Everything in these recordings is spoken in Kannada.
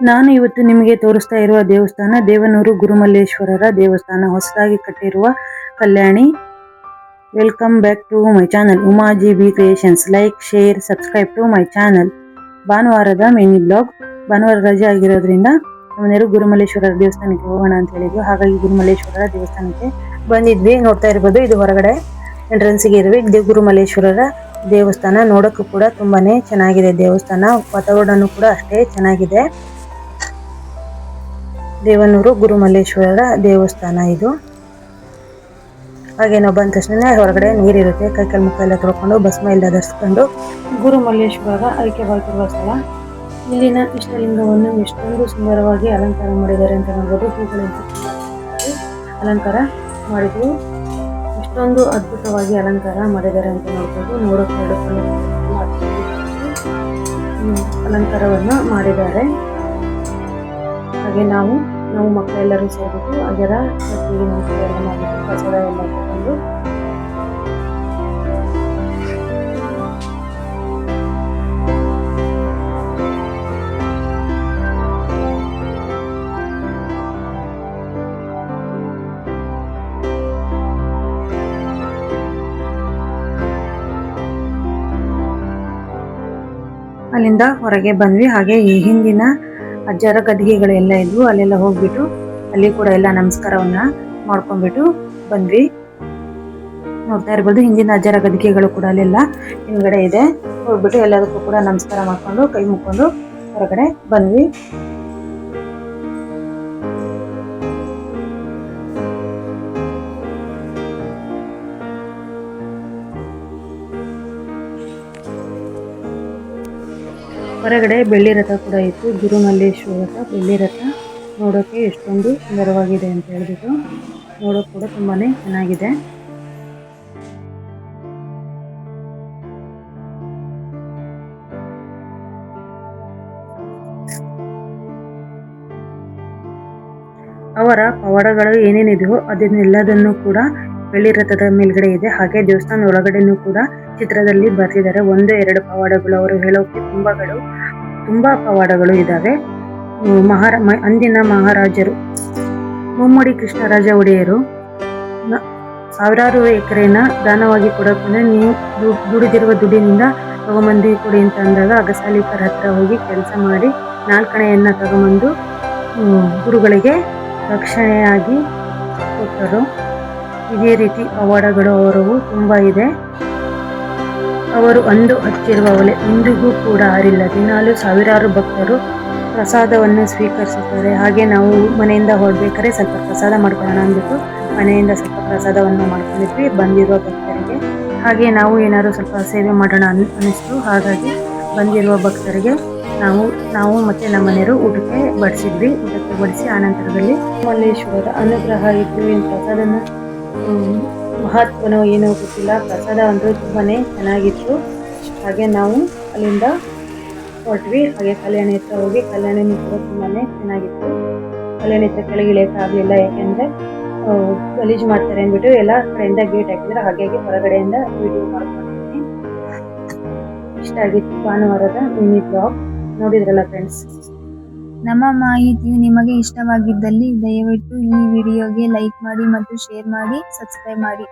ನಾನು ಇವತ್ತು ನಿಮಗೆ ತೋರಿಸ್ತಾ ಇರುವ ದೇವಸ್ಥಾನ ದೇವನೂರು ಗುರುಮಲ್ಲೇಶ್ವರರ ದೇವಸ್ಥಾನ, ಹೊಸದಾಗಿ ಕಟ್ಟಿರುವ ಕಲ್ಯಾಣಿ. Welcome back to my channel Umaji B creations. Like, share, subscribe to my channel. ಭಾನುವಾರದ ಮಿನಿ ಬ್ಲಾಗ್. ಭಾನುವಾರ ರಜೆ ಆಗಿರೋದ್ರಿಂದ ನಾವೆಲ್ಲರೂ ಗುರುಮಲ್ಲೇಶ್ವರರ ದೇವಸ್ಥಾನಕ್ಕೆ ಹೋಗೋಣ ಅಂತ ಹೇಳಿದ್ವಿ. ಹಾಗಾಗಿ ಗುರುಮಲ್ಲೇಶ್ವರರ ದೇವಸ್ಥಾನಕ್ಕೆ ಬಂದಿದ್ವಿ. ನೋಡ್ತಾ ಇರ್ಬೋದು, ಇದು ಹೊರಗಡೆ ಎಂಟ್ರೆನ್ಸ್ಗೆ ಇರುವ ಗುರುಮಲ್ಲೇಶ್ವರರ ದೇವಸ್ಥಾನ. ನೋಡೋಕ್ಕೂ ಕೂಡ ತುಂಬಾನೇ ಚೆನ್ನಾಗಿದೆ ದೇವಸ್ಥಾನ. ವಾತಾವರಣ ಕೂಡ ಅಷ್ಟೇ ಚೆನ್ನಾಗಿದೆ. ದೇವನೂರು ಗುರುಮಲ್ಲೇಶ್ವರರ ದೇವಸ್ಥಾನ ಇದು. ಹಾಗೆ ನಾವು ಬಂದ ತಕ್ಷಣ ಹೊರಗಡೆ ನೀರಿರುತ್ತೆ. ಕೈ ಮುಖ ಎಲ್ಲ ತೊಳ್ಕೊಂಡು ಭಸ್ಮ ಎಲ್ಲ ಧರಿಸ್ಕೊಂಡು ಗುರುಮಲ್ಲೇಶ್ವರರ ಐಕ್ಯವಾಗಿರುವ ಸ್ಥಳ. ಇಲ್ಲಿನ ಇಷ್ಟಲಿಂಗವನ್ನು ಎಷ್ಟೊಂದು ಸುಂದರವಾಗಿ ಅಲಂಕಾರ ಮಾಡಿದ್ದಾರೆ ಅಂತ ನೋಡಬಹುದು. ಹೂಗಳಿಂದ ಅಲಂಕಾರ ಮಾಡಿದ್ರು. ಎಷ್ಟೊಂದು ಅದ್ಭುತವಾಗಿ ಅಲಂಕಾರ ಮಾಡಿದ್ದಾರೆ ಅಂತ ನೋಡಬಹುದು. ನೋಡೋಕೆ ಅಲಂಕಾರವನ್ನು ಮಾಡಿದ್ದಾರೆ. ಹಾಗೆ ನಾವು ಮಕ್ಕಳೆಲ್ಲರೂ ಸೇರಿಬಿಟ್ಟು ಅದರ ಎಲ್ಲ ಮಾಡಿಬಿಟ್ಟು ಪ್ರಸಾದ ಎಲ್ಲ ತಗೊಂಡು ಅಲ್ಲಿಂದ ಹೊರಗೆ ಬಂದ್ವಿ. ಹಾಗೆ ಈ ಹಿಂದಿನ ಅಜ್ಜರ ಗದ್ದಿಗೆಗಳೆಲ್ಲ ಇದ್ವು, ಅಲ್ಲೆಲ್ಲ ಹೋಗ್ಬಿಟ್ಟು ಅಲ್ಲಿ ಕೂಡ ಎಲ್ಲ ನಮಸ್ಕಾರವನ್ನ ಮಾಡ್ಕೊಂಡ್ಬಿಟ್ಟು ಬಂದ್ವಿ. ನೋಡ್ತಾ ಇರ್ಬೋದು, ಹಿಂದಿನ ಅಜ್ಜರ ಗದ್ದಿಗೆಗಳು ಕೂಡ ಅಲ್ಲೆಲ್ಲ ಹಿಂದ್ಗಡೆ ಇದೆ. ಹೋಗ್ಬಿಟ್ಟು ಎಲ್ಲದಕ್ಕೂ ಕೂಡ ನಮಸ್ಕಾರ ಮಾಡ್ಕೊಂಡು ಕೈ ಮುಕ್ಕೊಂಡು ಹೊರಗಡೆ ಬಂದ್ವಿ. ಹೊರಗಡೆ ಬೆಳ್ಳಿ ರಥ ಕೂಡ ಇತ್ತು. ಗುರುಮಲ್ಲೇಶ್ವರದ ಬೆಳ್ಳಿ ರಥ ನೋಡೋಕೆ ಎಷ್ಟೊಂದು ಸುಂದರವಾಗಿದೆ ಅಂತ ಹೇಳ್ಬಿಟ್ಟು, ನೋಡೋಕೆ ಕೂಡ ತುಂಬಾನೇ ಚೆನ್ನಾಗಿದೆ. ಅವರ ಪವಾಡಗಳು ಏನೇನಿದೆಯೋ ಅದನ್ನೆಲ್ಲದನ್ನು ಕೂಡ ಬೆಳ್ಳಿ ರಥದ ಮೇಲ್ಗಡೆ ಇದೆ. ಹಾಗೆ ದೇವಸ್ಥಾನ ಒಳಗಡೆನೂ ಕೂಡ ಚಿತ್ರದಲ್ಲಿ ಬರ್ತಿದ್ದಾರೆ. 1-2 ಪವಾಡಗಳು ಅವರು ಹೇಳೋಕೆ ತುಂಬಾ ಪವಾಡಗಳು ಇದಾವೆ. ಅಂದಿನ ಮಹಾರಾಜರು ಮುಮ್ಮಡಿ ಕೃಷ್ಣರಾಜ ಒಡೆಯರು ಸಾವಿರಾರು ಎಕರೆನ ದಾನವಾಗಿ ಕೊಡೋಕೆ ನೀವು ದುಡಿದಿರುವ ದುಡ್ಡಿನಿಂದ ತಗೊಂಬಂದು ಕೊಡಿ ಅಂತ ಅಂದಾಗ ಅಗಸಾಲಿಕರ ಹತ್ರ ಹೋಗಿ ಕೆಲಸ ಮಾಡಿ 4 ತಗೊಂಬಂದು ಗುರುಗಳಿಗೆ ರಕ್ಷಣೆಯಾಗಿ ಕೊಟ್ಟರು. ಇದೇ ರೀತಿ ಪವಾಡಗಳು ಅವರವು ತುಂಬಾ ಇದೆ. ಅವರು ಅಂದು ಹಚ್ಚಿರುವ ಒಲೆ ಇಂದಿಗೂ ಕೂಡ ಆರಿಲ್ಲ. ದಿನಾಲು ಸಾವಿರಾರು ಭಕ್ತರು ಪ್ರಸಾದವನ್ನು ಸ್ವೀಕರಿಸುತ್ತಾರೆ. ಹಾಗೆ ನಾವು ಮನೆಯಿಂದ ಹೊರಡ್ಬೇಕಾದ್ರೆ ಸ್ವಲ್ಪ ಪ್ರಸಾದ ಮಾಡ್ಕೊಳ್ಳೋಣ ಅಂದ್ಬಿಟ್ಟು ಮನೆಯಿಂದ ಸ್ವಲ್ಪ ಪ್ರಸಾದವನ್ನು ಮಾಡ್ಕೊಂಡಿದ್ವಿ ಬಂದಿರುವ ಭಕ್ತರಿಗೆ. ಹಾಗೆ ನಾವು ಏನಾದ್ರು ಸ್ವಲ್ಪ ಸೇವೆ ಮಾಡೋಣ ಅನಿಸ್ತು. ಹಾಗಾಗಿ ಬಂದಿರುವ ಭಕ್ತರಿಗೆ ನಾವು ಮತ್ತೆ ನಮ್ಮ ಮನೆಯವರು ಊಟಕ್ಕೆ ಬಡಿಸಿ ಆನಂತರದಲ್ಲಿ ಮಲ್ಲೇಶ್ವರದ ಅನುಗ್ರಹ ಇದ್ದು ಪ್ರಸಾದನ ಮಹತ್ವನೋ ಏನೋ ಗೊತ್ತಿಲ್ಲ, ಪ್ರಸಾದ ಅಂದ್ರೆ ತುಂಬಾನೇ ಚೆನ್ನಾಗಿತ್ತು. ಹಾಗೆ ನಾವು ಅಲ್ಲಿಂದ ಹೊರಟ್ವಿ. ಹಾಗೆ ಕಲ್ಯಾಣಿ ಹತ್ರ ಹೋಗಿ ಕಲ್ಯಾಣಿನೂ ಕೂಡ ತುಂಬಾನೇ ಚೆನ್ನಾಗಿತ್ತು. ಕಲ್ಯಾಣಿ ಹತ್ರ ಕೆಳಗೆ ಇಳಿಯಕ್ಕೆ ಆಗ್ಲಿಲ್ಲ, ಯಾಕೆಂದ್ರೆ ಗಲೀಜು ಮಾಡ್ತಾರೆ ಅಂದ್ಬಿಟ್ಟು ಎಲ್ಲ ಕಡೆಯಿಂದ ಗೇಟ್ ಹಾಕಿದ್ರೆ. ಹಾಗಾಗಿ ಹೊರಗಡೆಯಿಂದ ವಿಡಿಯೋ ಮಾಡ್ಕೊಂಡಿದ್ದೀನಿ. ಇಷ್ಟ ಆಗಿತ್ತು ಭಾನುವಾರದ ಮಿನಿ ಬ್ಲಾಗ್. ನೋಡಿದ್ರಲ್ಲ ಫ್ರೆಂಡ್ಸ್. ನಮ್ಮ ಮಾಹಿತಿಯು ನಿಮಗೆ ಇಷ್ಟವಾಗಿದ್ದಲ್ಲಿ ದಯವಿಟ್ಟು ಈ ವಿಡಿಯೋಗೆ ಲೈಕ್ ಮಾಡಿ ಮತ್ತು ಶೇರ್ ಮಾಡಿ, ಸಬ್ಸ್ಕ್ರೈಬ್ ಮಾಡಿ.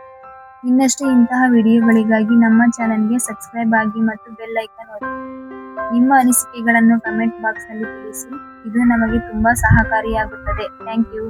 ಇನ್ನಷ್ಟು ಇಂತಹ ವಿಡಿಯೋಗಳಿಗಾಗಿ ನಮ್ಮ ಚಾನೆಲ್ಗೆ ಸಬ್ಸ್ಕ್ರೈಬ್ ಆಗಿ ಮತ್ತು ಬೆಲ್ ಐಕಾನ್ ಒತ್ತಿ. ನಿಮ್ಮ ಅನಿಸಿಕೆಗಳನ್ನು ಕಮೆಂಟ್ ಬಾಕ್ಸ್ ನಲ್ಲಿ ತಿಳಿಸಿ. ಇದು ನಮಗೆ ತುಂಬಾ ಸಹಕಾರಿಯಾಗುತ್ತದೆ. Thank you.